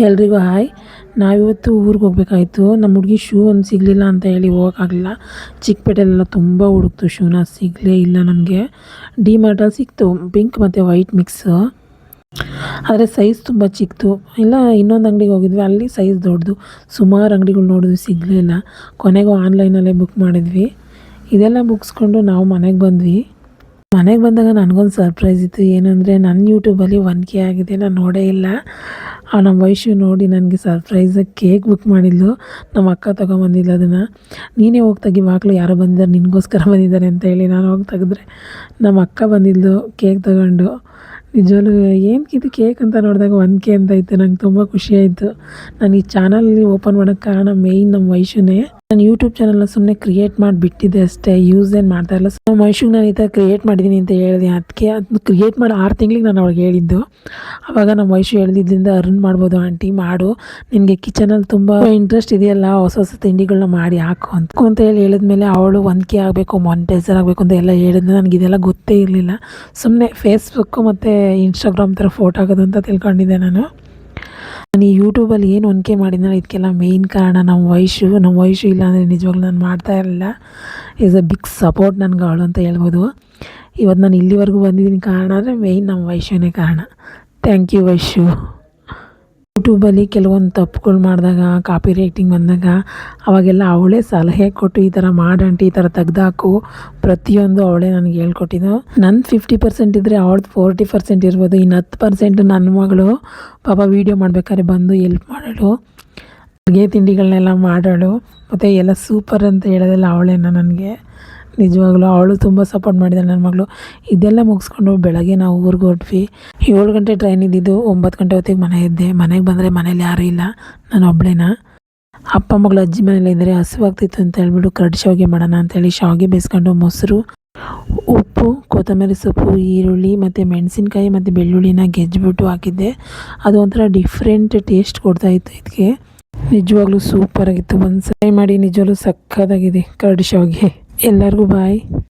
ಎಲ್ರಿಗೂ ಹಾಯ್. ನಾವಿವತ್ತು ಊರಿಗೆ ಹೋಗ್ಬೇಕಾಯ್ತು. ನಮ್ಮ ಹುಡುಗಿ ಶೂ ಒಂದು ಸಿಗಲಿಲ್ಲ ಅಂತ ಹೇಳಿ ಹೋಗೋಕ್ಕಾಗಲಿಲ್ಲ. ಚಿಕ್ಕಪೇಟೆಲೆಲ್ಲ ತುಂಬ ಹುಡುಕ್ತು, ಶೂನ ಸಿಗಲೇ ಇಲ್ಲ ನಮಗೆ. ಡಿ ಮಾರ್ಟಲ್ಲಿ ಸಿಕ್ತು, ಪಿಂಕ್ ಮತ್ತು ವೈಟ್ ಮಿಕ್ಸು. ಆದರೆ ಸೈಜ್ ತುಂಬ ಚಿಕ್ಕದು. ಇಲ್ಲ ಇನ್ನೊಂದು ಅಂಗಡಿಗೆ ಹೋಗಿದ್ವಿ, ಅಲ್ಲಿ ಸೈಜ್ ದೊಡ್ಡದು. ಸುಮಾರು ಅಂಗಡಿಗಳು ನೋಡಿದ್ವಿ, ಸಿಗಲೇ ಇಲ್ಲ. ಕೊನೆಗೂ ಆನ್ಲೈನಲ್ಲೇ ಬುಕ್ ಮಾಡಿದ್ವಿ. ಇದೆಲ್ಲ ಮುಗಿಸ್ಕೊಂಡು ನಾವು ಮನೆಗೆ ಬಂದ್ವಿ. ಮನೆಗೆ ಬಂದಾಗ ನನಗೊಂದು ಸರ್ಪ್ರೈಸ್ ಇತ್ತು. ಏನಂದರೆ ನನ್ನ ಯೂಟ್ಯೂಬಲ್ಲಿ 1K ಆಗಿದೆ, ನಾನು ನೋಡೇ ಇಲ್ಲ. ನಮ್ಮ ವೈಶು ನೋಡಿ ನನಗೆ ಸರ್ಪ್ರೈಸಾಗಿ ಕೇಕ್ ಬುಕ್ ಮಾಡಿದ್ಲು. ನಮ್ಮ ಅಕ್ಕ ತೊಗೊಂಬಂದಿಲ್ಲ ಅದನ್ನು. ನೀನೇ ಹೋಗಿ ತೆಗಿವಾಗಲೂ ಯಾರೋ ಬಂದಿದ್ದಾರೆ, ನಿನಗೋಸ್ಕರ ಬಂದಿದ್ದಾರೆ ಅಂತ ಹೇಳಿ ನಾನು ಹೋಗಿ ತೆಗೆದ್ರೆ ನಮ್ಮ ಅಕ್ಕ ಬಂದಿದ್ಲು ಕೇಕ್ ತಗೊಂಡು. ನಿಜವಲ್ಲೂ ಏನಕ್ಕಿದು ಕೇಕ್ ಅಂತ ನೋಡಿದಾಗ 1K ಅಂತ ಇತ್ತು. ನಂಗೆ ತುಂಬ ಖುಷಿಯಾಯಿತು. ನಾನು ಈ ಚಾನಲಲ್ಲಿ ಓಪನ್ ಮಾಡೋಕ್ಕೆ ಕಾರಣ ಮೇಯ್ನ್ ನಮ್ಮ ವೈಶುನೇ. ನಾನು ಯೂಟ್ಯೂಬ್ ಚಾನಲ್ನ ಸುಮ್ಮನೆ ಕ್ರಿಯೇಟ್ ಮಾಡಿ ಬಿಟ್ಟಿದ್ದೆ ಅಷ್ಟೇ, ಯೂಸ್ ಏನು ಮಾಡ್ತಾ ಇಲ್ಲ. ನಮ್ಮ ವೈಶುಗೆ ನಾನು ಈ ಥರ ಕ್ರಿಯೇಟ್ ಮಾಡಿದ್ದೀನಿ ಅಂತ ಹೇಳಿದೆ. ಅದಕ್ಕೆ ಅದನ್ನ ಕ್ರಿಯೇಟ್ ಮಾಡಿ 6 ತಿಂಗಳಿಗೆ ನಾನು ಅವಳಿಗೆ ಹೇಳಿದ್ದು. ಆವಾಗ ನಮ್ಮ ವೈಶು ಹೇಳ್ದಿದ್ದರಿಂದ ಅರ್ನ್ ಮಾಡ್ಬೋದು ಆಂಟಿ, ಮಾಡು, ನಿನಗೆ ಕಿಚನಲ್ಲಿ ತುಂಬ ಇಂಟ್ರೆಸ್ಟ್ ಇದೆಯಲ್ಲ, ಹೊಸ ಹೊಸ ತಿಂಡಿಗಳನ್ನ ಮಾಡಿ ಹಾಕು ಅಂತ ಹೇಳಿ ಹೇಳಿದ್ಮೇಲೆ ಅವಳು 1K ಆಗಬೇಕು, ಮಾನಿಟೈಸರ್ ಆಗಬೇಕು ಅಂತ ಎಲ್ಲ ಹೇಳಿದ್ಮೇಲೆ ನನಗೆ ಇದೆಲ್ಲ ಗೊತ್ತೇ ಇರಲಿಲ್ಲ. ಸುಮ್ಮನೆ ಫೇಸ್ಬುಕ್ಕು ಮತ್ತು ಇನ್ಸ್ಟಾಗ್ರಾಮ್ ಥರ ಫೋಟೋ ಆಗೋದು ಅಂತ ತಿಳ್ಕೊಂಡಿದ್ದೆ ನಾನು. ನಾನು ಈ ಯೂಟ್ಯೂಬಲ್ಲಿ ಏನು 1K ಮಾಡಿದ್ನಲ್ಲ, ಇದಕ್ಕೆಲ್ಲ ಮೇಯ್ನ್ ಕಾರಣ ನಮ್ಮ ವೈಶು ಇಲ್ಲ ಅಂದರೆ ನಿಜವಾಗ್ಲೂ ನಾನು ಮಾಡ್ತಾ ಇರಲಿಲ್ಲ. ಈಸ್ ಅ ಬಿಗ್ ಸಪೋರ್ಟ್ ನನಗೆ ಅವಳು ಅಂತ ಹೇಳ್ಬೋದು. ಇವತ್ತು ನಾನು ಇಲ್ಲಿವರೆಗೂ ಬಂದಿದ್ದೀನಿ ಕಾರಣ ಅಂದರೆ ಮೇಯ್ನ್ ನಮ್ಮ ವೈಶುನೇ ಕಾರಣ. Thank you Vaishu. ಯೂಟ್ಯೂಬಲ್ಲಿ ಕೆಲವೊಂದು ತಪ್ಪುಗಳು ಮಾಡಿದಾಗ, ಕಾಪಿ ರೈಟಿಂಗ್ ಬಂದಾಗ ಅವಾಗೆಲ್ಲ ಅವಳೇ ಸಲಹೆ ಕೊಟ್ಟು ಈ ಥರ ಮಾಡಂಟಿ, ಈ ಥರ ತೆಗ್ದಾಕು, ಪ್ರತಿಯೊಂದು ಅವಳೇ ನನಗೆ ಹೇಳ್ಕೊಟ್ಟಿದ್ದು. ನನ್ನ 50% ಇದ್ದರೆ ಅವಳದು 40% ಇರ್ಬೋದು. ಇನ್ನು 10% ನನ್ನ ಮಗಳು ಪಾಪ ವೀಡಿಯೋ ಮಾಡಬೇಕಾದ್ರೆ ಬಂದು ಎಲ್ಪ್ ಮಾಡೋಳು, ಅಡುಗೆ ತಿಂಡಿಗಳನ್ನೆಲ್ಲ ಮಾಡೋಳು, ಮತ್ತು ಎಲ್ಲ ಸೂಪರ್ ಅಂತ ಹೇಳೋದೆಲ್ಲ ಅವಳೇನ ನನಗೆ. ನಿಜವಾಗ್ಲೂ ಅವಳು ತುಂಬ ಸಪೋರ್ಟ್ ಮಾಡಿದ್ದಾಳೆ ನನ್ನ ಮಗಳು. ಇದೆಲ್ಲ ಮುಗಿಸ್ಕೊಂಡು ಬೆಳಗ್ಗೆ ನಾವು ಊರಿಗೆ ಹೊರಟ್ವಿ. 7 ಗಂಟೆ ಟ್ರೈನ್ ಇದ್ದಿದ್ದು, 9 ಗಂಟೆ ಹೊತ್ತಿಗೆ ಮನೆ ಇದ್ದೆ. ಮನೆಗೆ ಬಂದರೆ ಮನೇಲಿ ಯಾರೂ ಇಲ್ಲ, ನಾನು ಒಬ್ಬಳೇನ. ಅಪ್ಪ ಮಗಳು ಅಜ್ಜಿ ಮನೇಲಿ ಇದ್ದರೆ ಹಸುವಾಗ್ತಿತ್ತು ಅಂತ ಹೇಳ್ಬಿಟ್ಟು ಕರ್ಡ್ ಶಾವಿಗೆ ಮಾಡೋಣ ಅಂತೇಳಿ ಶಾವಿಗೆ ಬೇಯಿಸ್ಕೊಂಡು ಮೊಸರು, ಉಪ್ಪು, ಕೊತ್ತಂಬರಿ ಸೊಪ್ಪು, ಈರುಳ್ಳಿ ಮತ್ತು ಮೆಣಸಿನ್ಕಾಯಿ ಮತ್ತು ಬೆಳ್ಳುಳ್ಳಿನ ಗೆಜ್ಜಿಬಿಟ್ಟು ಹಾಕಿದ್ದೆ. ಅದು ಒಂಥರ ಡಿಫ್ರೆಂಟ್ ಟೇಸ್ಟ್ ಕೊಡ್ತಾಯಿತ್ತು ಇದಕ್ಕೆ. ನಿಜವಾಗ್ಲೂ ಸೂಪರಾಗಿತ್ತು. ಒಂದು ಸರಿ ಮಾಡಿ, ನಿಜವಾಗ್ಲೂ ಸಕ್ಕತ್ತಾಗಿದೆ ಕರ್ಡ್ ಶಾವಿಗೆ. ಎಲ್ಲರಿಗೂ ಬಾಯ್.